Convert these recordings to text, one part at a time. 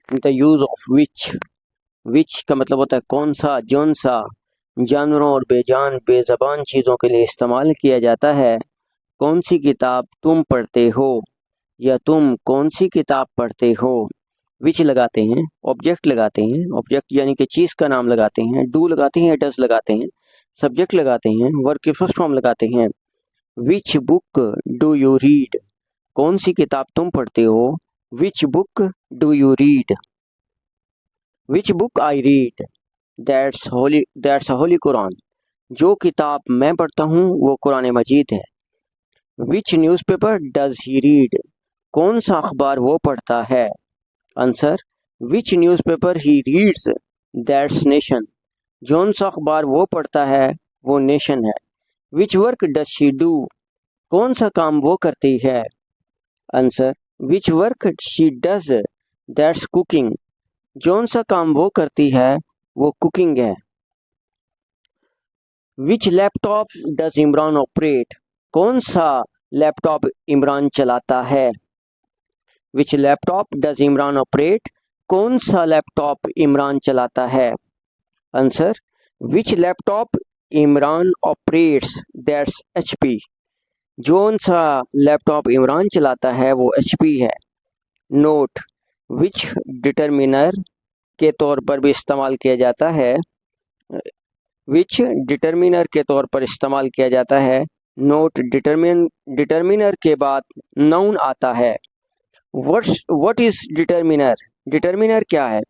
The use of which का मतलब होता है कौन सा, जौन सा जानवरों और बेजान बेज़बान चीज़ों के लिए इस्तेमाल किया जाता है। कौन सी किताब तुम पढ़ते हो या तुम कौन सी किताब पढ़ते हो। विच लगाते हैं, ऑब्जेक्ट लगाते हैं, ऑब्जेक्ट यानी कि चीज़ का नाम लगाते हैं, डू लगाते हैं, डज लगाते हैं, सब्जेक्ट लगाते हैं, वर्ब की फर्स्ट फॉर्म लगाते हैं। Which book do you read, कौन सी किताब तुम पढ़ते हो। Which book do you read. Which book I read, that's Holi Quran, जो किताब मैं पढ़ता हूँ वो कुरान मजीद है। विच न्यूज़पेपर डज ही रीड, कौन सा अखबार वो पढ़ता है। Answer, which newspaper he reads, that's nation, जौन सा अखबार वो पढ़ता है वो नेशन है। Which work does she do, कौन सा काम वो करती है। Answer, which work she does, that's cooking, जौन सा काम वो करती है वो कुकिंग है। विच लैपटॉप डज इमरान ऑपरेट, कौन सा लैपटॉप इमरान चलाता है। विच लैपटॉप डज इमरान ऑपरेट, कौन सा लैपटॉप इमरान चलाता है। Answer, which laptop Imran operates, that's HP, जौन सा लैपटॉप इमरान चलाता है वो HP है। नोट, विच डिटरमिनर के तौर पर भी इस्तेमाल किया जाता है। विच डिटरमिनर के तौर पर इस्तेमाल किया जाता है। नोट, डिटरमिनर के बाद नाउन आता है। व्हाट इज डिटरमिनर, डिटरमिनर क्या है।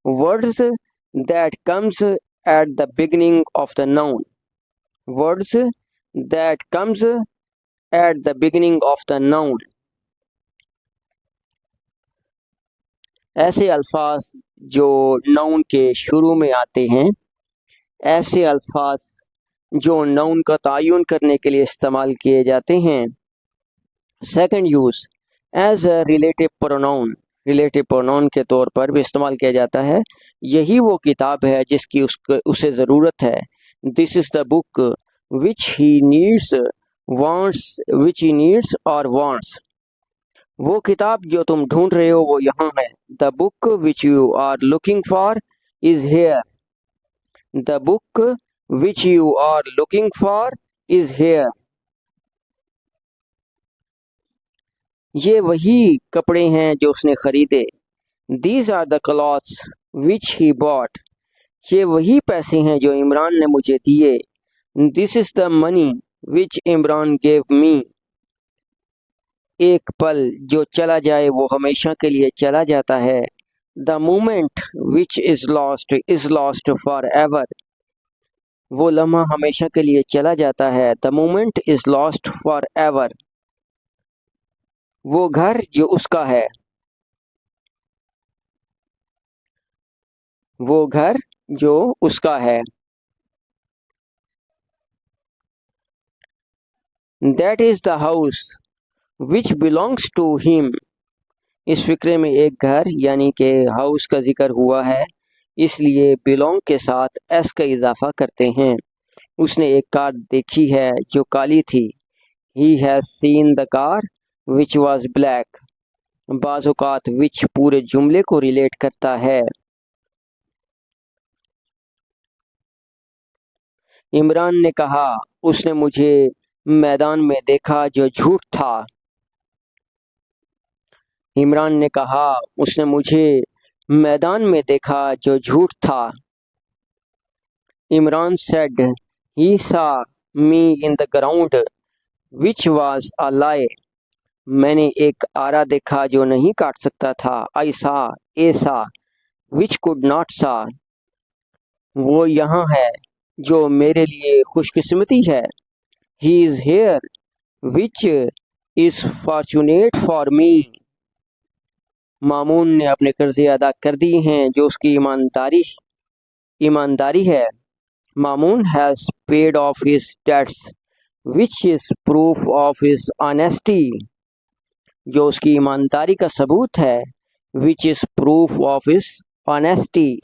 Words that comes at the beginning of the noun, words that comes at the beginning of the noun, ऐसे अल्फाज जो नाउन के शुरू में आते हैं, ऐसे अल्फाज जो नाउन का तायुन करने के लिए इस्तेमाल किए जाते हैं। Second use, as a relative pronoun, relative pronoun के तौर पर भी इस्तेमाल किया जाता है। यही वो किताब है जिसकी उसे ज़रूरत है। This is the book which he needs wants, which he needs और वांट्स, वो किताब जो तुम ढूंढ रहे हो वो यहाँ है। The book which you are looking for is here, the book which you are looking for is here, ये वही कपड़े हैं जो उसने खरीदे। These are the clothes which he bought, ये वही पैसे हैं जो इमरान ने मुझे दिए। This is the money which Imran gave me, एक पल जो चला जाए वो हमेशा के लिए चला जाता है। The moment which is lost for ever, वो लम्हा हमेशा के लिए चला जाता है। The moment is lost for ever, वो घर जो उसका है, वो घर जो उसका है। That is the house which belongs to him, इस फिक्रे में एक घर यानी कि हाउस का जिक्र हुआ है, इसलिए बिलोंग के साथ एस का इजाफा करते हैं। उसने एक कार देखी है जो काली थी। He has seen the car which was black, बाज़-औक़ात विच पूरे जुमले को रिलेट करता है। इमरान ने कहा, उसने मुझे मैदान में देखा जो झूठ था। इमरान ने कहा, उसने मुझे मैदान में देखा जो झूठ था। Imran said, he saw me in the ground which was a lie, मैंने एक आरा देखा जो नहीं काट सकता था। आई सा ए सा विच कुड नॉट सा, वो यहाँ है जो मेरे लिए खुशकिस्मती है। He is here which is fortunate for me, Mamun ने अपने कर्जे अदा कर दिए हैं जो उसकी ईमानदारी है। Mamoon has paid off his debts which is proof of his honesty, जो उसकी ईमानदारी का सबूत है। Which is proof of his honesty.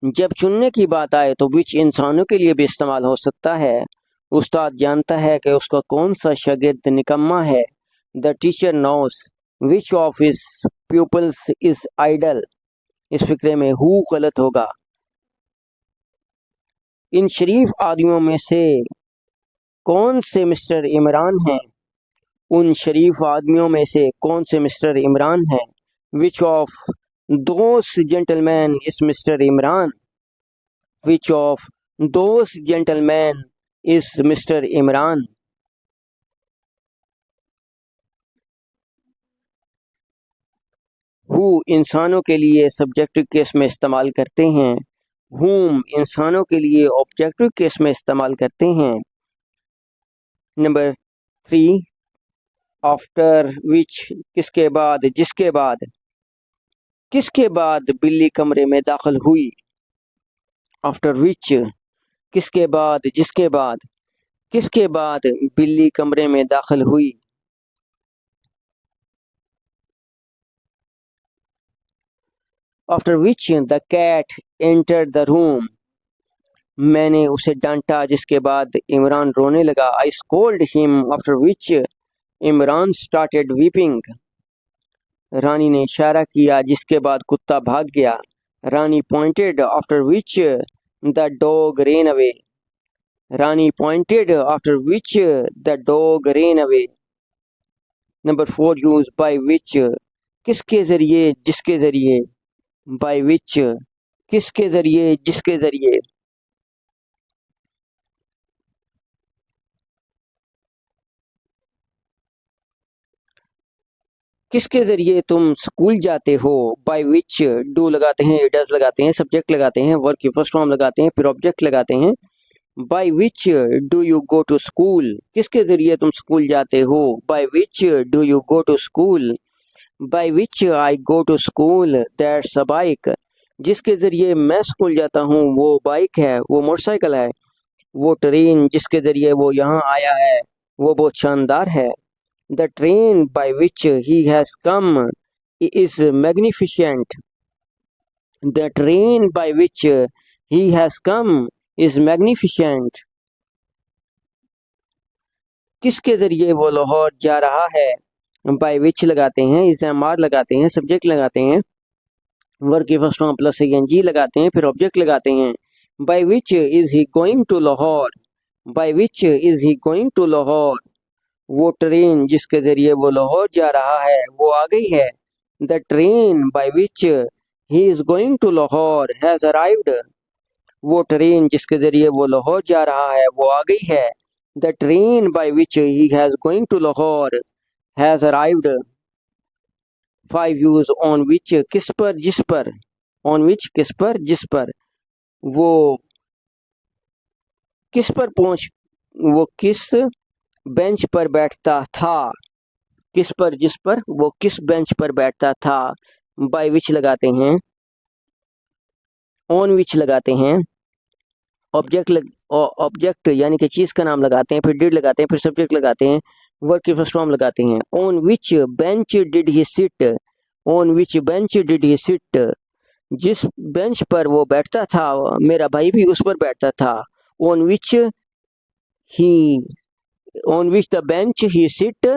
जब चुनने की बात आए तो विच इंसानों के लिए भी इस्तेमाल हो सकता है। उस्ताद जानता है कि उसका कौन सा शागिर्द निकम्मा है, the teacher knows which of his pupils is idle. इस फिक्रे में हु गलत होगा। इन शरीफ आदमियों में से कौन से मिस्टर इमरान हैं? उन शरीफ आदमियों में से कौन से मिस्टर इमरान हैं? Which of those gentleman is mister Imran? Which of those gentleman is mister Imran? Who इंसानों के लिए सब्जेक्टिव केस में इस्तेमाल करते हैं। हुम इंसानों के लिए ऑब्जेक्टिव केस में इस्तेमाल करते हैं। नंबर 3, आफ्टर विच किसके बाद, जिसके बाद। किसके बाद बिल्ली कमरे में दाखिल हुई। आफ्टर विच किसके बाद, जिसके बाद। किसके बाद बिल्ली कमरे में दाखिल हुई। After which the cat entered the room. मैंने उसे डांटा जिसके बाद इमरान रोने लगा। I scolded him after which Imran started weeping. Rani ने इशारा किया जिसके बाद कुत्ता भाग गया। Rani pointed after which the dog ran away. Rani pointed after which the dog ran away. Number 4, use by which किसके जरिए, जिसके जरिए। बाय विच किसके जरिए, जिसके जरिए। किसके जरिए तुम स्कूल जाते हो। बाय विच डू लगाते हैं, डज लगाते हैं, सब्जेक्ट लगाते हैं, वर्ब की फर्स्ट फॉर्म लगाते हैं, फिर ऑब्जेक्ट लगाते हैं। By which do you go to school. किसके जरिए तुम स्कूल जाते हो। By which do you go to school. By which I go to school that's a bike. जिसके जरिए मैं स्कूल जाता हूँ वो बाइक है, वो मोटरसाइकिल है। वो ट्रेन जिसके जरिए वो यहाँ आया है वो बहुत शानदार है। The train by which he has come is magnificent. The train by which he has come is magnificent. किसके जरिए वो लाहौर जा रहा है। by which लगाते हैं, इस्तेमाल लगाते हैं, सब्जेक्ट लगाते हैं, वर्ब की फर्स्ट फॉर्म प्लस ing लगाते हैं, फिर ऑब्जेक्ट लगाते हैं। by which is he going to Lahore. by which is he going to Lahore. वो ट्रेन जिसके जरिए वो लाहौर जा रहा है वो आ गई है। The train by which he is going to Lahore has arrived. वो ट्रेन जिसके जरिए वो लाहौर जा रहा है वो आ गई है। The train by which he has going to Lahore has arrived. 5, use on which किस पर, जिस पर। ऑन विच किस पर, जिस पर। वो किस पर पहुंच, वो किस बेंच पर बैठता था। किस पर, जिस पर, वो किस बेंच पर बैठता था। बाय विच लगाते हैं, ऑन विच लगाते हैं, ऑब्जेक्ट यानी कि चीज का नाम लगाते हैं, फिर डिड लगाते हैं, फिर सब्जेक्ट लगाते हैं, वर्ब की फर्स्ट फॉर्म लगाते हैं। On which bench did he sit. On which bench did he sit. जिस बेंच पर वो बैठता था मेरा भाई भी उस पर बैठता था। On which he, on which the bench he sit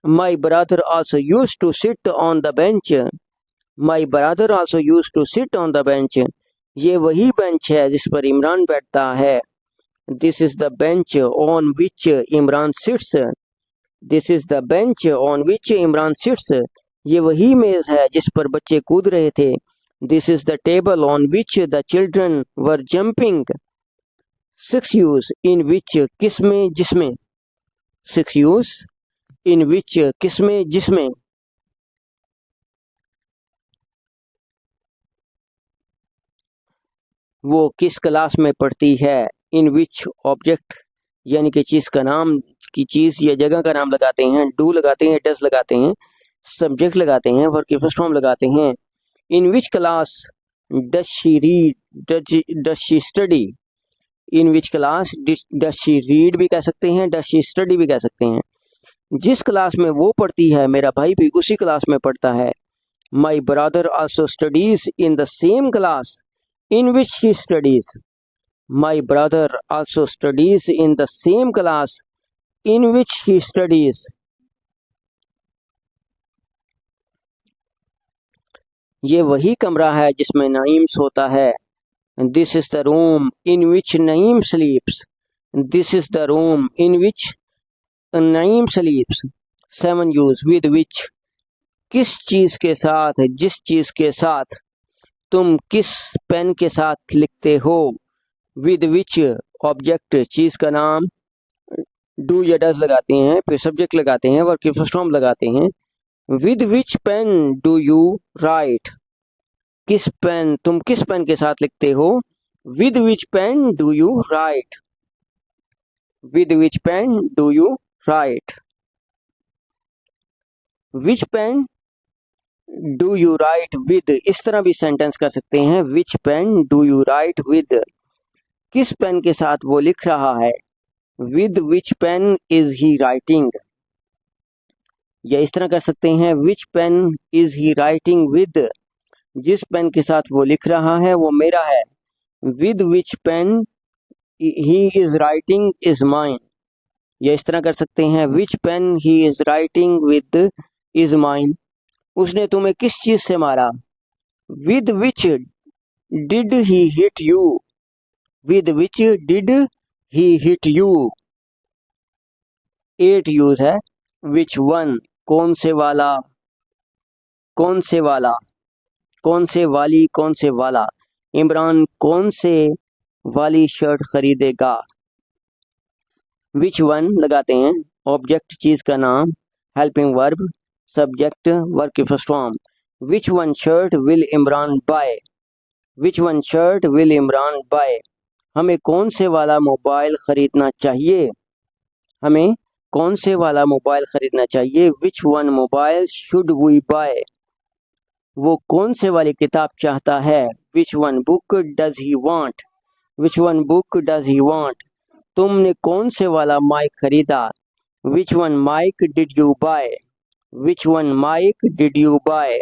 my brother also used to sit on the bench. My brother also used to sit on the bench. ये वही बेंच है जिस पर इमरान बैठता है। This is the bench on which Imran sits. This is the bench on which Imran sits. ये वही मेज है जिस पर बच्चे कूद रहे थे। This is the table on which the children were jumping. 6, use in which किसमें, जिसमें। 6, use इन विच किसमें, जिसमें। वो किस क्लास में पढ़ती है। इन विच ऑब्जेक्ट यानी कि चीज का नाम, की चीज या जगह का नाम लगाते हैं, डू लगाते हैं, डज लगाते हैं, सब्जेक्ट लगाते हैं, वर्ब की फर्स्ट फॉर्म लगाते हैं। In which class does she read, does she study. In which class does she read भी कह सकते हैं, डज शी स्टडी भी कह सकते हैं। जिस क्लास में वो पढ़ती है मेरा भाई भी उसी क्लास में पढ़ता है। My brother also studies in the same class in which he studies. My brother also studies in the same class in which he studies. ये वही कमरा है जिसमें नईम सोता है। This is the room in which Naeem स्लीप्स। This is the room in which Naeem स्लीप्स। 7 use with which, किस चीज के साथ, जिस चीज के साथ। तुम किस पेन के साथ लिखते हो। विद विच ऑब्जेक्ट, चीज का नाम। डू या डज लगाते हैं, फिर सब्जेक्ट लगाते हैं, वर्ब की फर्स्ट फॉर्म लगाते हैं। With which pen do you write, किस पेन, तुम किस पेन के साथ लिखते हो। With which pen do you write. With which pen do you write. Which pen do you write with, इस तरह भी सेंटेंस कर सकते हैं। Which pen do you write with, किस पेन के साथ वो लिख रहा है। With which pen is he writing, या इस तरह कर सकते हैं। Which pen is he writing with, जिस पेन के साथ वो लिख रहा है वो मेरा है। With which pen he is writing is mine, या इस तरह कर सकते हैं। Which pen he is writing with is mine. उसने तुम्हें किस चीज से मारा। With which did he hit you. With which did he hit you. 8 use है। विच वन, कौन से वाला, कौन से वाला, कौन से वाली, कौन से वाला। इमरान कौन से वाली शर्ट खरीदेगा। विच वन लगाते हैं, ऑब्जेक्ट चीज का नाम, हेल्पिंग वर्ब, सब्जेक्ट वर्ब की first form. Which one shirt will Imran buy. Which one shirt will Imran buy. हमें कौन से वाला मोबाइल खरीदना चाहिए। हमें कौन से वाला मोबाइल खरीदना चाहिए। Which one mobile should we buy. वो कौन से वाली किताब चाहता है। Which one book does he want. Which one book does he want. तुमने कौन से वाला माइक खरीदा। Which one mike did you buy. Which one mike did you bye.